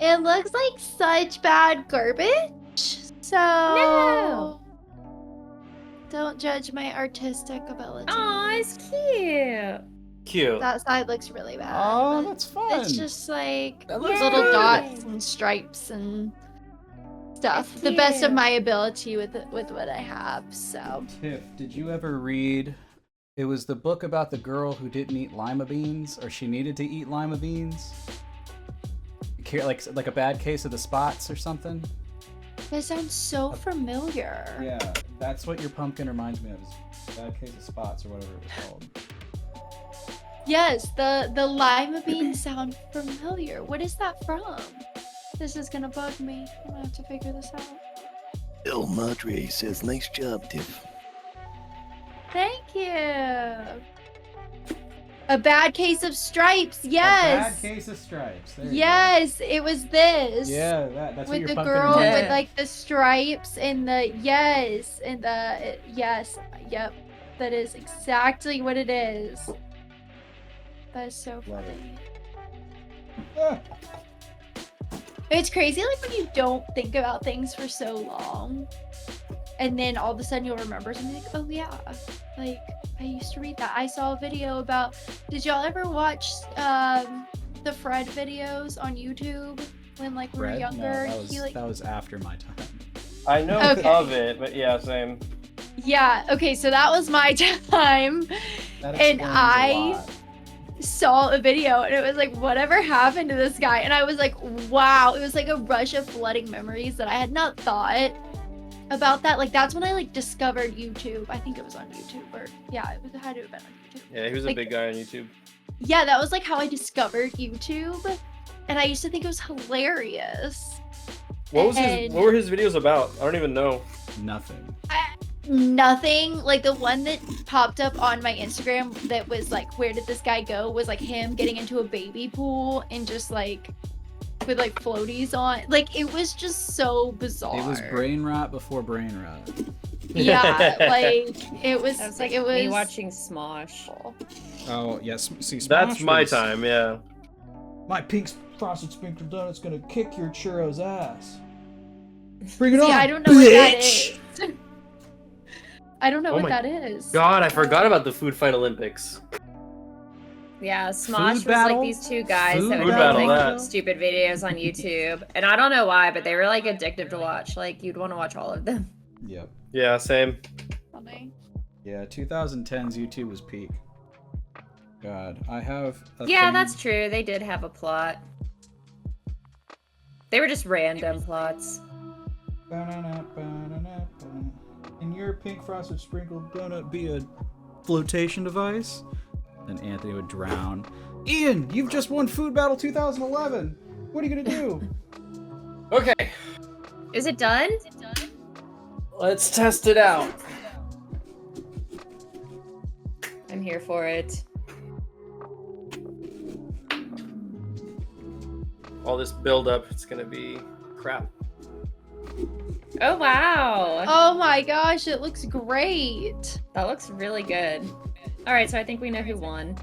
It looks like such bad garbage. So No. Don't judge my artistic ability. Aw, it's cute. Cute. That side looks really bad. Oh, but that's fun. It's just like That looks little good. dots and stripes and stuff. That's The best of cute. my ability with what I have. So Tiff, did you ever read? It was the book about the girl who didn't eat lima beans, or she needed to eat lima beans. Like a bad case of the spots or something. that sounds so familiar. Yeah, that's what your pumpkin reminds me of. Is bad case of spots or whatever it was called. Yes, the lima beans sound familiar. What is that from? This is gonna bug me. I'm gonna have to figure this out. El Madre says, nice job, Tiff. Thank you. A bad case of stripes. A Yes. bad case of stripes. There you Yes, it was this. go. Yeah, that's what With your the pumpkin girl reminds me with of. like the stripes and the yes and the yes. Yep. That is exactly what it is. That is so Love it. funny. Ah. It's crazy like when you don't think about things for so long and then all of a sudden you'll remember something like, oh yeah, like I used to read that. I saw a video about, did y'all ever watch the Fred videos on YouTube when like we were Fred? younger? No, He like that was after my time. I know Okay. of it, but yeah, same. yeah, okay, so that was my time. That And explains a I lot. saw a video and it was like, whatever happened to this guy? And I was like, wow, it was like a rush of flooding memories that I had not thought about that. Like that's when I like discovered YouTube. I think it was on YouTube, or yeah, it had to have been on YouTube. Yeah, he was a Like- big guy on YouTube. Yeah, that was like how I discovered YouTube, and I used to think it was hilarious. What And- were his videos about? I don't even know. Nothing. Nothing. Like the one that popped up on my Instagram that was like, where did this guy go? Was like him getting into a baby pool and just like with like floaties on. Like it was just so bizarre. It was brain rot before brain rot. Yeah, like it was. That was like it was me watching Smosh. Oh yes, see, That's Smosh my was- time, yeah. My pink frosted sprinkle donut's gonna kick your churro's ass. Bring it See, on, I don't know what that bitch! is. I don't know Oh what my that is. God, I forgot about the Food Fight Olympics. Yeah, Smosh was battle? like these two guys Food that would battle, make like that. stupid videos on YouTube. And I don't know why, but they were like addictive to watch. Like you'd want to watch all of them. Yep. Yeah, same. Funny. Yeah, 2010's YouTube was peak. God, I have a Yeah, thing- that's true. They did have a plot. They were just random plots. In can your pink frosted sprinkled donut be a flotation device? Then Anthony would drown. Ian, you've just won Food Battle 2011. What are you gonna do? Okay, Is it done? let's test it out. I'm here for it. All this build-up, it's gonna be crap. Oh wow. Oh my gosh, it looks great. That looks really good. All right, so I think we know who won.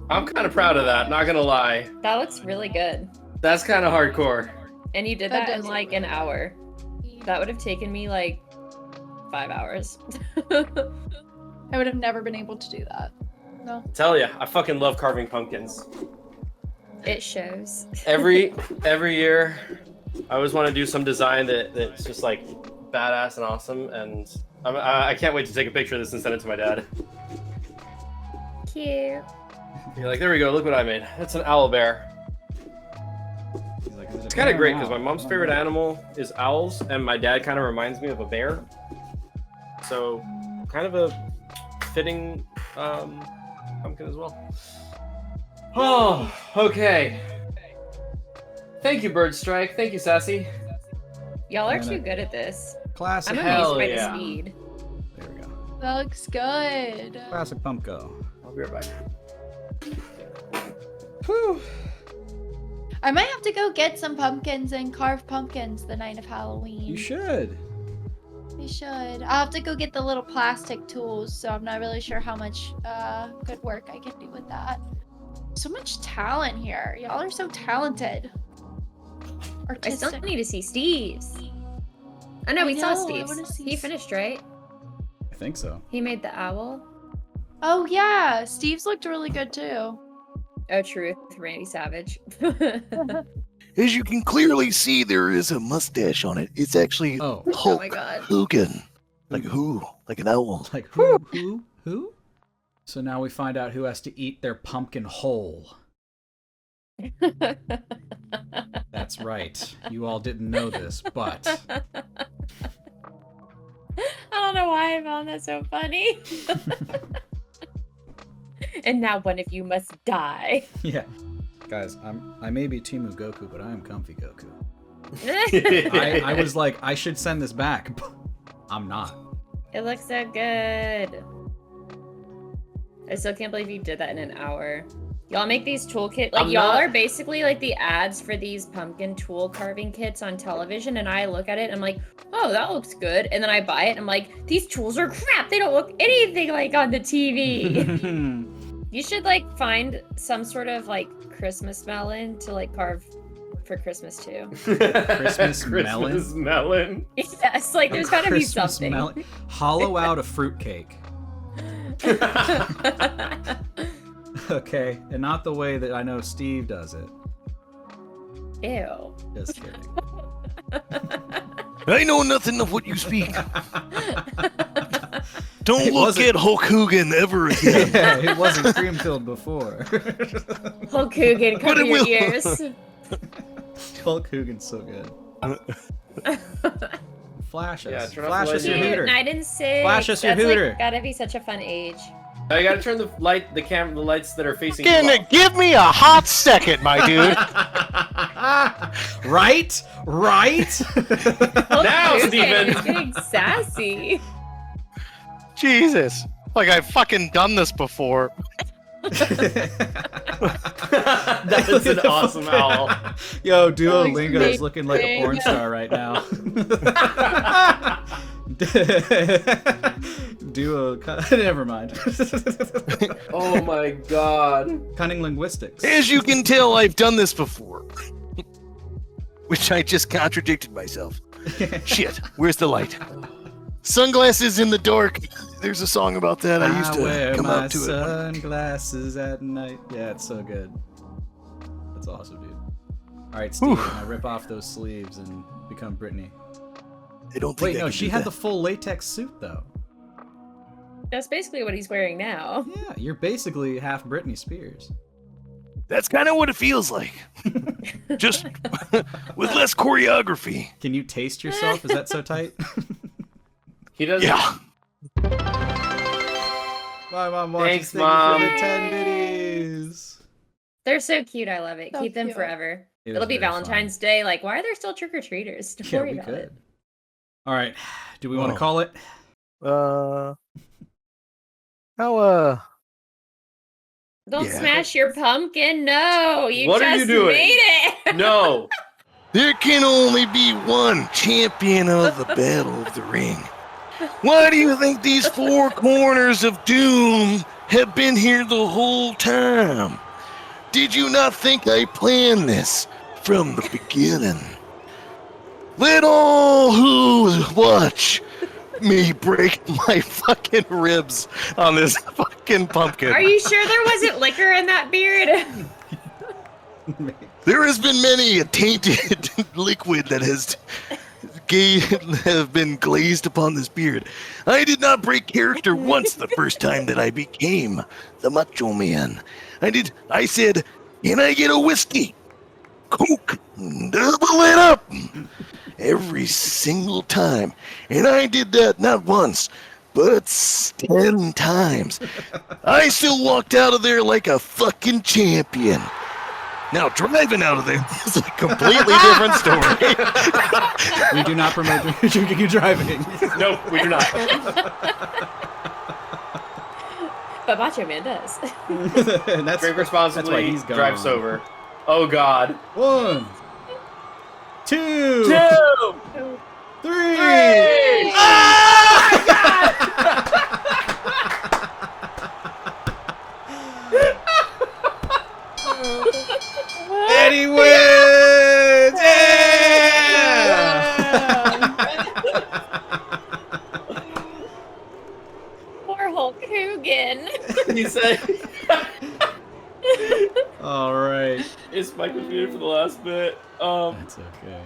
I'm kind of proud of that, not gonna lie. That looks really good. That's kind of hardcore. And you did That that in does like look an hour. That would have taken me like 5 hours. I would have never been able to do that. No. Tell ya, I fucking love carving pumpkins. It shows. Every year, I always want to do some design that's just like badass and awesome, and I can't wait to take a picture of this and send it to my dad. Cute. You're like, there we go, look what I made. That's an owl bear. He's like, It's kind of great because my mom's favorite animal is owls, and my dad kind of reminds me of a bear. So, kind of a fitting pumpkin as well. Oh, okay. Thank you, Bird Strike. Thank you, Sassy. Y'all are Man, too good at this. Classic. I'm Hell amazed by yeah. the speed. There we go. That looks good. Classic Pumpko. I'll be right back. Whew. I might have to go get some pumpkins and carve pumpkins the night of Halloween. You should. We should. I'll have to go get the little plastic tools, so I'm not really sure how much good work I can do with that. So much talent here. Y'all are so talented. I Artistic. still need to see Steve's. I know I we saw know, I wanna Steve's. see He finished, right? I think so. He made the owl. Oh yeah, Steve's looked really good too. Oh, truth, Randy Savage. As you can clearly see, there is a mustache on it. It's actually Oh, Oh Hulk my god. Hogan. Like who? Like an owl. like who? So now we find out who has to eat their pumpkin whole. That's right. You all didn't know this, but I don't know why I found that so funny. And now one of you must die. yeah. Guys, I may be Timu Goku, but I am comfy Goku. It I was like, I should send this back, but I'm not. looks so good. I still can't believe you did that in an hour. Y'all make these toolkit like I'm y'all not- are basically like the ads for these pumpkin tool carving kits on television, and I look at it and I'm like, oh, that looks good, and then I buy it and I'm like, these tools are crap. They don't look anything like on the TV. You should like find some sort of like Christmas melon to like carve for Christmas too. Christmas Christmas melon. Yes, like there's gotta be Christmas something. melon. Hollow out a fruitcake. Okay, and not the way that I know Steve does it. Ew. Just kidding. I know nothing of what you speak. Don't It look wasn't- at Hulk Hogan ever again. Yeah, it wasn't cream filled before. Hulk Hogan, But cover it your will. ears. Hulk Hogan's so good. Flash us. Yeah, turn off Flash the us your light. hooter. 9 and 6. Flash us your That's, hooter. Like, gotta be such a fun age. Now you gotta turn the lights that are facing you Fucking off. give me a hot second, my dude. Right? Right? Hulk Now, Hogan Steven. is getting sassy. Jesus. Like I've fucking done this before. That is an awesome owl. Yo, looks Duolingo is looking like a amazing. porn star right now. Never mind. Oh my god. Cunning linguistics. As you can tell, I've done this before. Which I just contradicted myself. Shit, where's the light? Sunglasses in the dark. There's a song about that. I used to wear come my out to it. sunglasses at night. Yeah, it's so good. That's awesome, dude. All right, Steve, Whew. now rip off those sleeves and become Brittany. I don't think Wait, I no, can she do had that. the full latex suit though. That's basically what he's wearing now. Yeah, you're basically half Britney Spears. That's kind of what it feels like. Just with less choreography. Can you taste yourself? Is that so tight? He doesn't. Yeah. My mom watches. Thanks, Thank you Mom. for the 10 biddies. They're so cute. I love it. So Keep them cute. forever. It was It'll be very Valentine's Day. Like, why are there still trick or treaters? Don't Yeah, worry we about could. it. All right. Do we want to Oh. call it? How Don't Yeah. smash your pumpkin. No, you What are just you doing? made it. No. There can only be one champion of the Battle of the Ring. Why do you think these four corners of doom have been here the whole time? Did you not think I planned this from the beginning? Let all who watch me break my fucking ribs on this fucking pumpkin. Are you sure there wasn't liquor in that beard? There has been many a tainted liquid that has have been glazed upon this beard. I did not break character once the first time that I became the Macho Man. I said, can I get a whiskey? Coke, double it up. Every single time. And I did that not once, but 10 times. I still walked out of there like a fucking champion. Now, driving out of there is a completely different story. We do not promote drinking and driving. No, we do not. But Macho Man does. And that's, Drink that's why responsibly. he's gone. Drive sober. Oh God. 1, 2, 3. And he wins! Poor Hulk Hogan. He said. All right. His mic was muted for the last bit. That's okay.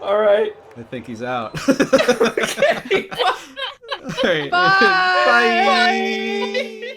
All right. I think he's out. Okay. All right. Bye. Bye.